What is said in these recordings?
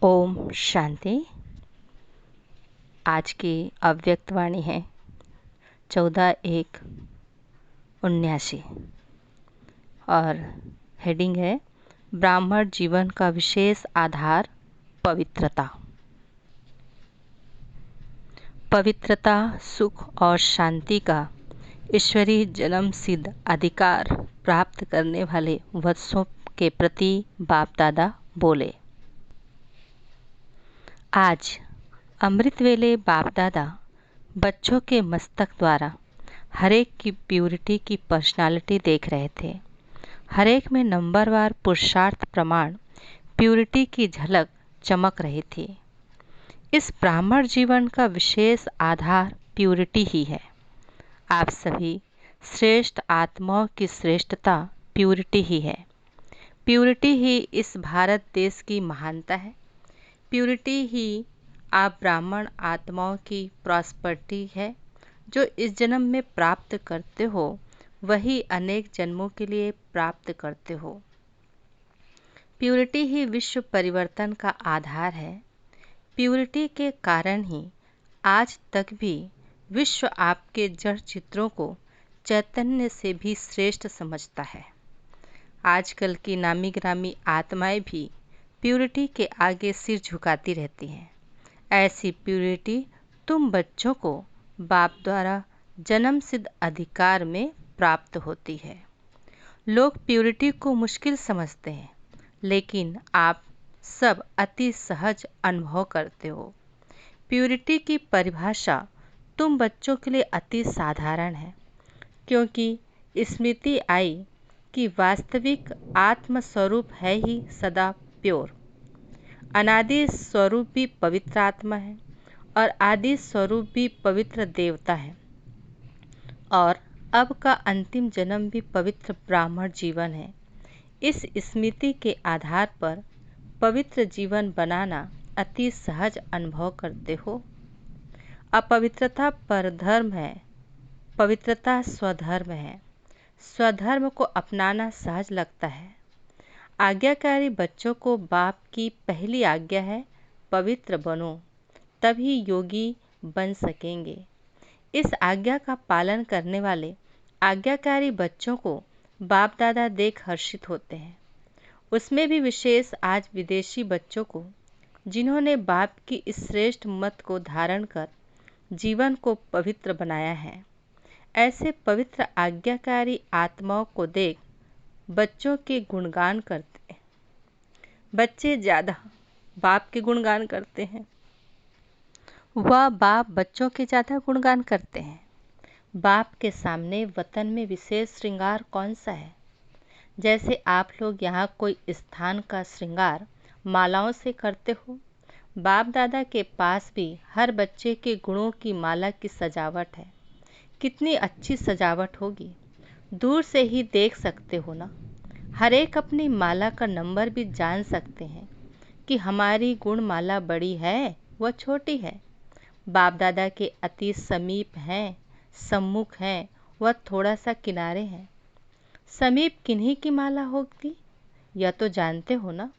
ओम शांति। आज की अव्यक्त वाणी है 14/1/79 और हेडिंग है ब्राह्मण जीवन का विशेष आधार पवित्रता। पवित्रता सुख और शांति का ईश्वरीय जन्म सिद्ध अधिकार प्राप्त करने वाले वत्सों के प्रति बाप दादा बोले। आज अमृत वेले बाप दादा बच्चों के मस्तक द्वारा हरेक की प्यूरिटी की पर्सनालिटी देख रहे थे। हरेक में नंबरवार पुरुषार्थ प्रमाण प्यूरिटी की झलक चमक रही थी। इस ब्राह्मण जीवन का विशेष आधार प्यूरिटी ही है। आप सभी श्रेष्ठ आत्माओं की श्रेष्ठता प्यूरिटी ही है। प्यूरिटी ही इस भारत देश की महानता है। प्यूरिटी ही आप ब्राह्मण आत्माओं की प्रॉस्पर्टी है। जो इस जन्म में प्राप्त करते हो वही अनेक जन्मों के लिए प्राप्त करते हो। प्यूरिटी ही विश्व परिवर्तन का आधार है। प्यूरिटी के कारण ही आज तक भी विश्व आपके जड़ चित्रों को चैतन्य से भी श्रेष्ठ समझता है। आजकल की नामी ग्रामी आत्माएं भी प्यूरिटी के आगे सिर झुकाती रहती हैं। ऐसी प्यूरिटी तुम बच्चों को बाप द्वारा जन्म सिद्ध अधिकार में प्राप्त होती है। लोग प्यूरिटी को मुश्किल समझते हैं, लेकिन आप सब अति सहज अनुभव करते हो। प्यूरिटी की परिभाषा तुम बच्चों के लिए अति साधारण है, क्योंकि स्मृति आई कि वास्तविक आत्म स्वरूप है ही सदा प्योर। अनादि स्वरूप भी पवित्र आत्मा है और आदि स्वरूप भी पवित्र देवता है, और अब का अंतिम जन्म भी पवित्र ब्राह्मण जीवन है। इस स्मृति के आधार पर पवित्र जीवन बनाना अति सहज अनुभव करते हो। अपवित्रता परधर्म है, पवित्रता स्वधर्म है। स्वधर्म को अपनाना सहज लगता है। आज्ञाकारी बच्चों को बाप की पहली आज्ञा है, पवित्र बनो, तभी योगी बन सकेंगे। इस आज्ञा का पालन करने वाले आज्ञाकारी बच्चों को बाप दादा देख हर्षित होते हैं। उसमें भी विशेष आज विदेशी बच्चों को, जिन्होंने बाप की इस श्रेष्ठ मत को धारण कर जीवन को पवित्र बनाया है। ऐसे पवित्र आज्ञाकारी आत्माओं को देख बच्चों के गुणगान करते हैं। बच्चे ज़्यादा बाप के गुणगान करते हैं। वह बाप बच्चों के ज़्यादा गुणगान करते हैं। बाप के सामने वतन में विशेष श्रृंगार कौन सा है? जैसे आप लोग यहाँ कोई स्थान का श्रृंगार मालाओं से करते हो, बाप दादा के पास भी हर बच्चे के गुणों की माला की सजावट है। कितनी अच्छी सजावट होगी, दूर से ही देख सकते हो ना। हर एक अपनी माला का नंबर भी जान सकते हैं कि हमारी गुण माला बड़ी है व छोटी है। बाप दादा के अति समीप हैं, सम्मुख हैं व थोड़ा सा किनारे हैं। समीप किन्हीं की माला होगी यह तो जानते हो ना।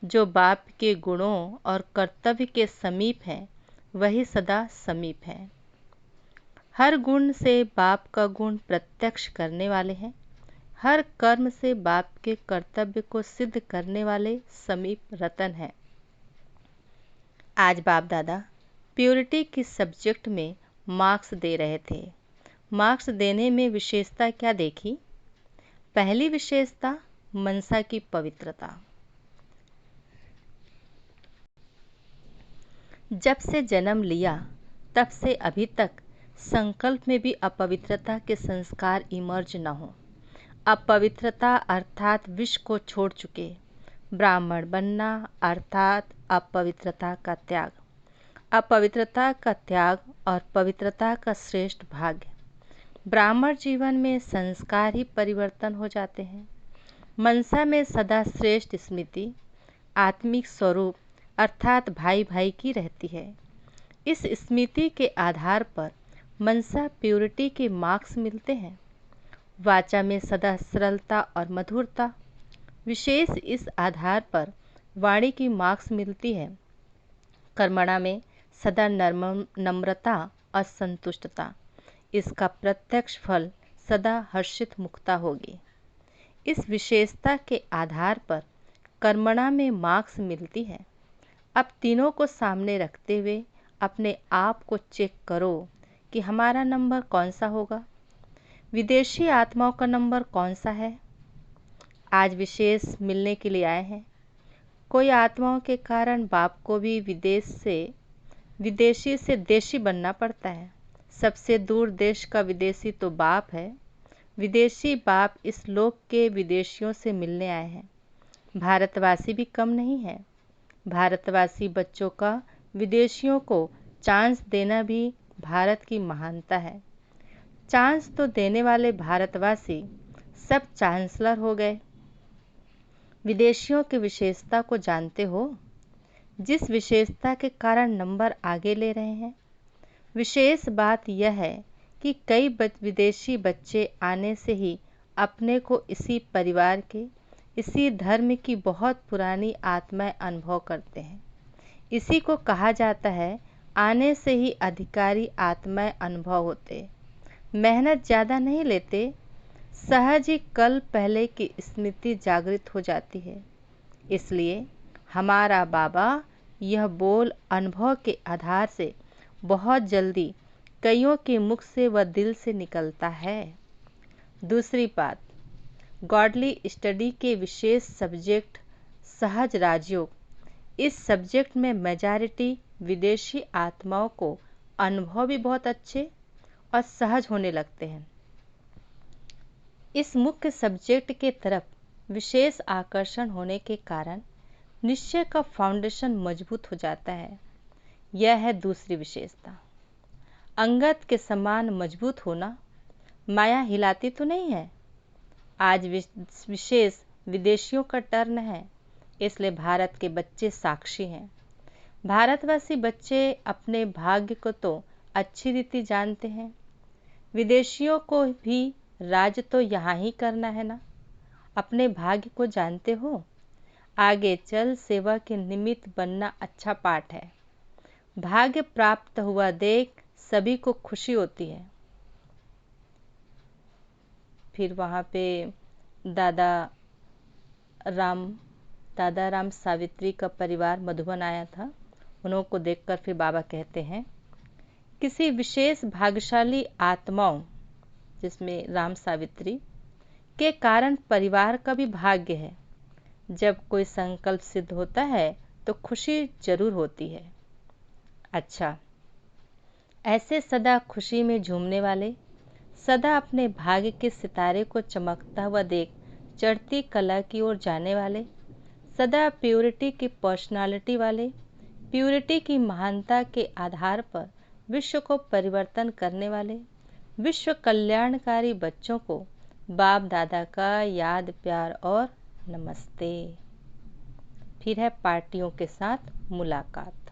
जो बाप के गुणों और कर्तव्य के समीप है वही सदा समीप है। हर गुण से बाप का गुण प्रत्यक्ष करने वाले हैं। हर कर्म से बाप के कर्तव्य को सिद्ध करने वाले समीप रतन हैं। आज बाप दादा प्योरिटी की सब्जेक्ट में मार्क्स दे रहे थे। मार्क्स देने में विशेषता क्या देखी? पहली विशेषता मनसा की पवित्रता। जब से जन्म लिया तब से अभी तक संकल्प में भी अपवित्रता के संस्कार इमर्ज न हो। अपवित्रता अर्थात विष को छोड़ चुके। ब्राह्मण बनना अर्थात अपवित्रता का त्याग। अपवित्रता का त्याग और पवित्रता का श्रेष्ठ भाग्य। ब्राह्मण जीवन में संस्कार ही परिवर्तन हो जाते हैं। मनसा में सदा श्रेष्ठ स्मृति, आत्मिक स्वरूप अर्थात भाई भाई की रहती है। इस स्मृति के आधार पर मनसा प्यूरिटी के मार्क्स मिलते हैं। वाचा में सदा सरलता और मधुरता। विशेष इस आधार पर वाणी की मार्क्स मिलती है। कर्मणा में सदा नम्रता और संतुष्टता, इसका प्रत्यक्ष फल सदा हर्षित मुक्ता होगी। इस विशेषता के आधार पर कर्मणा में मार्क्स मिलती है। अब तीनों को सामने रखते हुए अपने आप को चेक करो कि हमारा नंबर कौन सा होगा। विदेशी आत्माओं का नंबर कौन सा है? आज विशेष मिलने के लिए आए हैं। कोई आत्माओं के कारण बाप को भी विदेशी से देशी बनना पड़ता है। सबसे दूर देश का विदेशी तो बाप है। विदेशी बाप इस लोक के विदेशियों से मिलने आए हैं। भारतवासी भी कम नहीं है। भारतवासी बच्चों का विदेशियों को चांस देना भी भारत की महानता है। चांस तो देने वाले भारतवासी सब चांसलर हो गए। विदेशियों की विशेषता को जानते हो, जिस विशेषता के कारण नंबर आगे ले रहे हैं। विशेष बात यह है कि कई विदेशी बच्चे आने से ही अपने को इसी परिवार के, इसी धर्म की बहुत पुरानी आत्माएं अनुभव करते हैं। इसी को कहा जाता है आने से ही अधिकारी आत्माएं अनुभव होते। मेहनत ज़्यादा नहीं लेते, सहज ही कल पहले की स्मृति जागृत हो जाती है। इसलिए हमारा बाबा यह बोल अनुभव के आधार से बहुत जल्दी कईयों के मुख से व दिल से निकलता है। दूसरी बात, गॉडली स्टडी के विशेष सब्जेक्ट सहज राजयोग, इस सब्जेक्ट में मेजॉरिटी विदेशी आत्माओं को अनुभव भी बहुत अच्छे और सहज होने लगते हैं। इस मुख्य सब्जेक्ट के तरफ विशेष आकर्षण होने के कारण निश्चय का फाउंडेशन मजबूत हो जाता है। यह है दूसरी विशेषता। अंगद के समान मजबूत होना। माया हिलाती तो नहीं है। आज विशेष विदेशियों का टर्न है, इसलिए भारत के बच्चे साक्षी हैं। भारतवासी बच्चे अपने भाग्य को तो अच्छी रीति जानते हैं। विदेशियों को भी राज तो यहाँ ही करना है ना। अपने भाग्य को जानते हो। आगे चल सेवा के निमित्त बनना अच्छा पाठ है। भाग्य प्राप्त हुआ देख सभी को खुशी होती है। फिर वहाँ पे दादा राम सावित्री का परिवार मधुबन आया था। उन्हों को देखकर फिर बाबा कहते हैं, किसी विशेष भाग्यशाली आत्माओं, जिसमें राम सावित्री के कारण परिवार का भी भाग्य है। जब कोई संकल्प सिद्ध होता है तो खुशी जरूर होती है। अच्छा, ऐसे सदा खुशी में झूमने वाले, सदा अपने भाग्य के सितारे को चमकता हुआ देख चढ़ती कला की ओर जाने वाले, सदा प्योरिटी की पर्सनालिटी वाले, प्योरिटी की महानता के आधार पर विश्व को परिवर्तन करने वाले, विश्व कल्याणकारी बच्चों को बाप दादा का याद प्यार और नमस्ते। फिर है पार्टियों के साथ मुलाकात।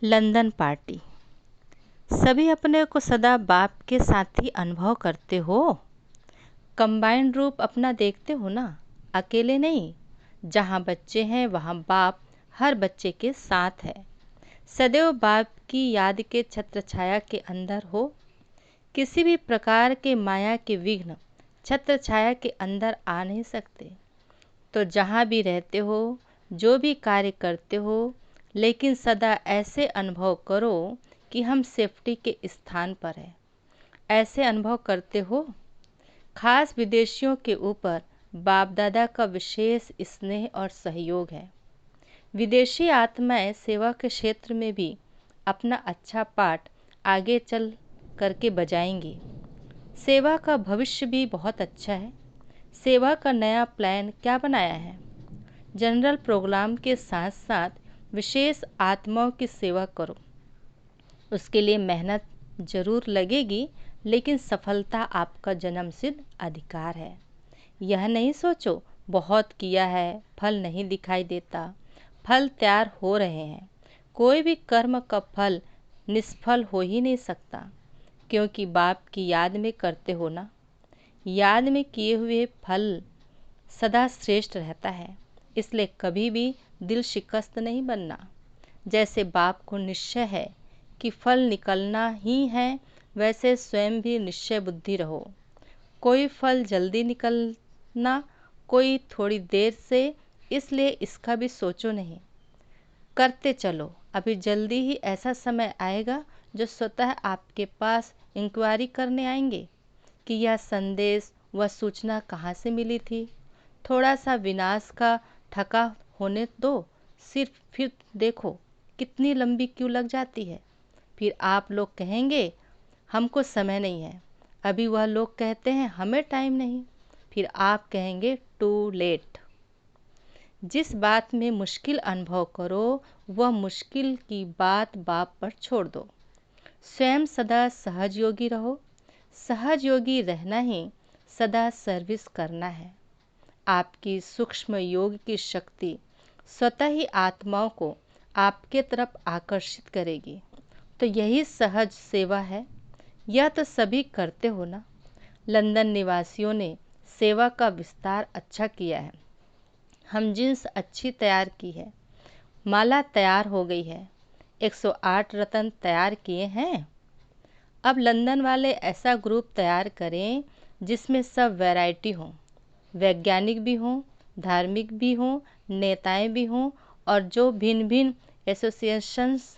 London party. सभी अपने को सदा बाप के साथ ही अनुभव करते हो। कंबाइंड रूप अपना देखते हो ना, अकेले नहीं। जहाँ बच्चे हैं वहाँ बाप हर बच्चे के साथ है। सदैव बाप की याद के छत्र छाया के अंदर हो। किसी भी प्रकार के माया के विघ्न छत्र छाया के अंदर आ नहीं सकते। तो जहाँ भी रहते हो, जो भी कार्य करते हो, लेकिन सदा ऐसे अनुभव करो कि हम सेफ्टी के स्थान पर हैं। ऐसे अनुभव करते हो। खास विदेशियों के ऊपर बाप दादा का विशेष स्नेह और सहयोग है। विदेशी आत्माएं सेवा के क्षेत्र में भी अपना अच्छा पाठ आगे चल करके बजाएंगी। सेवा का भविष्य भी बहुत अच्छा है। सेवा का नया प्लान क्या बनाया है? जनरल प्रोग्राम के साथ साथ विशेष आत्माओं की सेवा करो। उसके लिए मेहनत जरूर लगेगी, लेकिन सफलता आपका जन्मसिद्ध अधिकार है। यह नहीं सोचो बहुत किया है, फल नहीं दिखाई देता। फल तैयार हो रहे हैं। कोई भी कर्म का फल निष्फल हो ही नहीं सकता, क्योंकि बाप की याद में करते हो ना। याद में किए हुए फल सदा श्रेष्ठ रहता है, इसलिए कभी भी दिल शिकस्त नहीं बनना। जैसे बाप को निश्चय है कि फल निकलना ही है, वैसे स्वयं भी निश्चय बुद्धि रहो। कोई फल जल्दी निकलना, कोई थोड़ी देर से, इसलिए इसका भी सोचो नहीं। करते चलो, अभी जल्दी ही ऐसा समय आएगा जो स्वतः आपके पास इंक्वायरी करने आएंगे कि यह संदेश व सूचना कहाँ से मिली थी। थोड़ा सा विनाश का ठका होने दो, सिर्फ फिर देखो कितनी लंबी क्यों लग जाती है। फिर आप लोग कहेंगे हमको समय नहीं है, अभी वह लोग कहते हैं हमें टाइम नहीं, फिर आप कहेंगे टू लेट। जिस बात में मुश्किल अनुभव करो वह मुश्किल की बात बाप पर छोड़ दो। स्वयं सदा सहज योगी रहो। सहज योगी रहना ही सदा सर्विस करना है। आपकी सूक्ष्म योग की शक्ति स्वतः ही आत्माओं को आपके तरफ आकर्षित करेगी। तो यही सहज सेवा है। यह तो सभी करते हो ना। लंदन निवासियों ने सेवा का विस्तार अच्छा किया है। हम जींस अच्छी तैयार की है, माला तैयार हो गई है, 108 रत्न तैयार किए हैं। अब लंदन वाले ऐसा ग्रुप तैयार करें जिसमें सब वैरायटी हो, वैज्ञानिक भी हों, धार्मिक भी हों, नेताएं भी हों, और जो भिन्न भिन्न एसोसिएशंस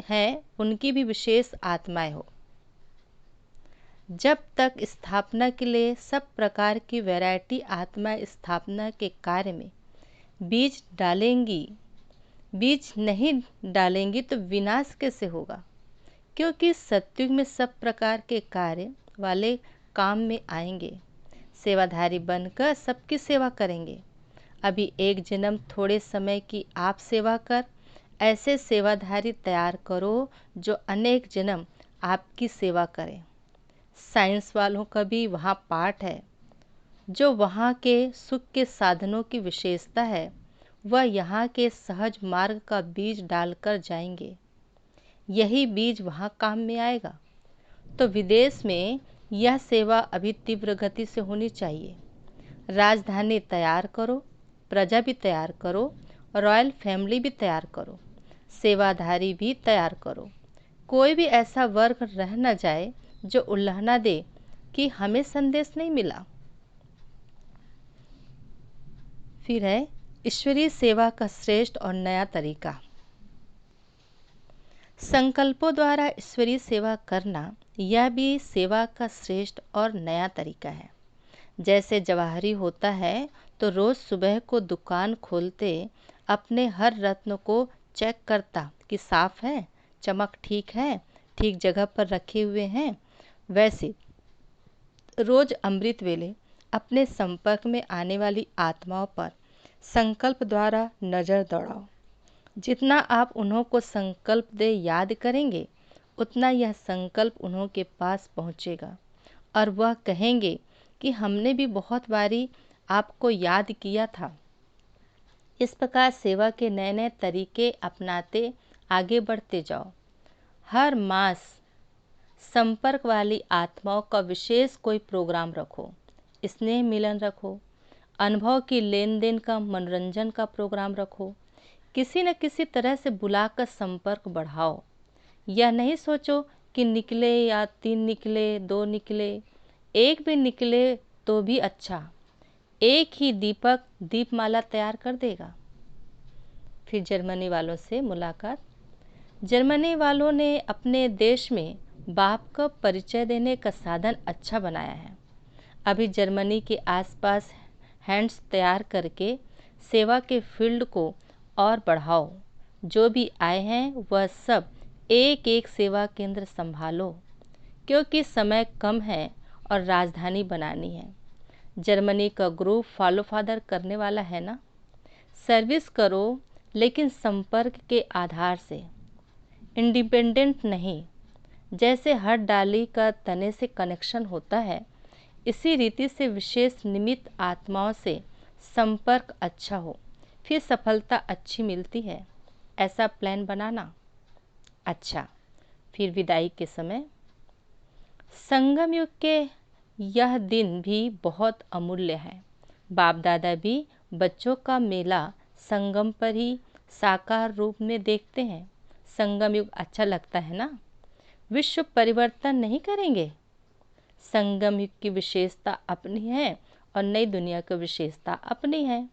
हैं उनकी भी विशेष आत्माएं हो। जब तक स्थापना के लिए सब प्रकार की वैरायटी आत्मा स्थापना के कार्य में बीज डालेंगी, बीज नहीं डालेंगी तो विनाश कैसे होगा। क्योंकि सत्युग में सब प्रकार के कार्य वाले काम में आएंगे, सेवाधारी बनकर सबकी सेवा करेंगे। अभी एक जन्म थोड़े समय की आप सेवा कर ऐसे सेवाधारी तैयार करो जो अनेक जन्म आपकी सेवा करें। साइंस वालों का भी वहाँ पाठ है। जो वहाँ के सुख के साधनों की विशेषता है वह यहाँ के सहज मार्ग का बीज डालकर जाएंगे। यही बीज वहाँ काम में आएगा। तो विदेश में यह सेवा अभी तीव्र गति से होनी चाहिए। राजधानी तैयार करो, प्रजा भी तैयार करो, रॉयल फैमिली भी तैयार करो, सेवाधारी भी तैयार करो। कोई भी ऐसा वर्ग रह न जाए जो उल्लहना दे कि हमें संदेश नहीं मिला। फिर है ईश्वरीय सेवा का श्रेष्ठ और नया तरीका। संकल्पों द्वारा ईश्वरीय सेवा करना यह भी सेवा का श्रेष्ठ और नया तरीका है। जैसे जवाहरी होता है तो रोज सुबह को दुकान खोलते अपने हर रत्न को चेक करता कि साफ है, चमक ठीक है, ठीक जगह पर रखे हुए हैं। वैसे रोज अमृत वेले अपने संपर्क में आने वाली आत्माओं पर संकल्प द्वारा नजर दौड़ाओ। जितना आप उन्हों को संकल्प दे याद करेंगे उतना यह संकल्प उन्हों के पास पहुँचेगा और वह कहेंगे कि हमने भी बहुत बारी आपको याद किया था। इस प्रकार सेवा के नए नए तरीके अपनाते आगे बढ़ते जाओ। हर मास संपर्क वाली आत्माओं का विशेष कोई प्रोग्राम रखो, स्नेह मिलन रखो, अनुभव की लेन देन का मनोरंजन का प्रोग्राम रखो। किसी न किसी तरह से बुलाकर संपर्क बढ़ाओ। यह नहीं सोचो कि निकले या 3 निकले, 2 निकले, एक भी निकले तो भी अच्छा। एक ही दीपक दीपमाला तैयार कर देगा। फिर जर्मनी वालों से मुलाकात। जर्मनी वालों ने अपने देश में बाप का परिचय देने का साधन अच्छा बनाया है। अभी जर्मनी के आसपास हैंड्स तैयार करके सेवा के फील्ड को और बढ़ाओ। जो भी आए हैं वह सब एक एक सेवा केंद्र संभालो, क्योंकि समय कम है और राजधानी बनानी है। जर्मनी का ग्रुप फॉलो फादर करने वाला है ना। सर्विस करो लेकिन संपर्क के आधार से, इंडिपेंडेंट नहीं। जैसे हर डाली का तने से कनेक्शन होता है, इसी रीति से विशेष निमित्त आत्माओं से संपर्क अच्छा हो, फिर सफलता अच्छी मिलती है। ऐसा प्लान बनाना। अच्छा, फिर विदाई के समय। संगम युग के यह दिन भी बहुत अमूल्य है। बाप दादा भी बच्चों का मेला संगम पर ही साकार रूप में देखते हैं। संगम युग अच्छा लगता है ना? विश्व परिवर्तन नहीं करेंगे। संगम युग की विशेषता अपनी है और नई दुनिया की विशेषता अपनी है।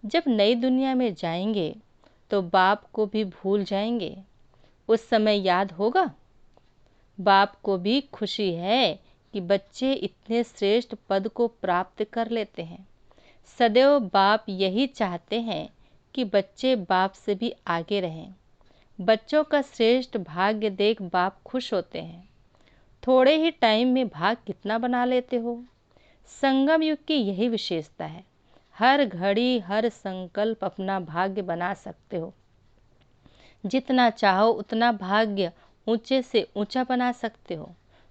जब नई दुनिया में जाएंगे तो बाप को भी भूल जाएंगे। उस समय याद होगा। बाप को भी खुशी है कि बच्चे इतने श्रेष्ठ पद को प्राप्त कर लेते हैं। सदैव बाप यही चाहते हैं कि बच्चे बाप से भी आगे रहें। बच्चों का श्रेष्ठ भाग्य देख बाप खुश होते हैं। थोड़े ही टाइम में भाग कितना बना लेते हो। संगम युग की यही विशेषता है। हर घड़ी हर संकल्प अपना भाग्य बना सकते हो। जितना चाहो उतना भाग्य ऊंचे से ऊंचा बना सकते हो।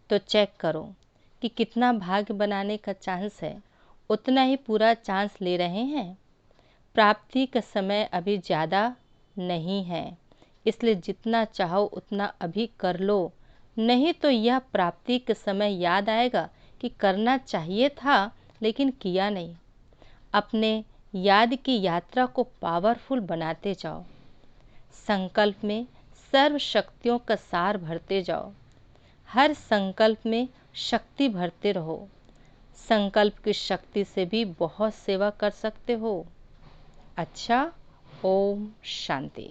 तो चेक करो कि कितना भाग्य बनाने का चांस है। उतना ही पूरा चांस ले रहे हैं। प्राप्ति का समय अभी ज़्यादा नहीं है, इसलिए जितना चाहो उतना अभी कर लो। नहीं तो यह प्राप्ति के समय याद आएगा कि करना चाहिए था लेकिन किया नहीं। अपने याद की यात्रा को पावरफुल बनाते जाओ। संकल्प में सर्व शक्तियों का सार भरते जाओ। हर संकल्प में शक्ति भरते रहो। संकल्प की शक्ति से भी बहुत सेवा कर सकते हो। अच्छा, ओम शांति।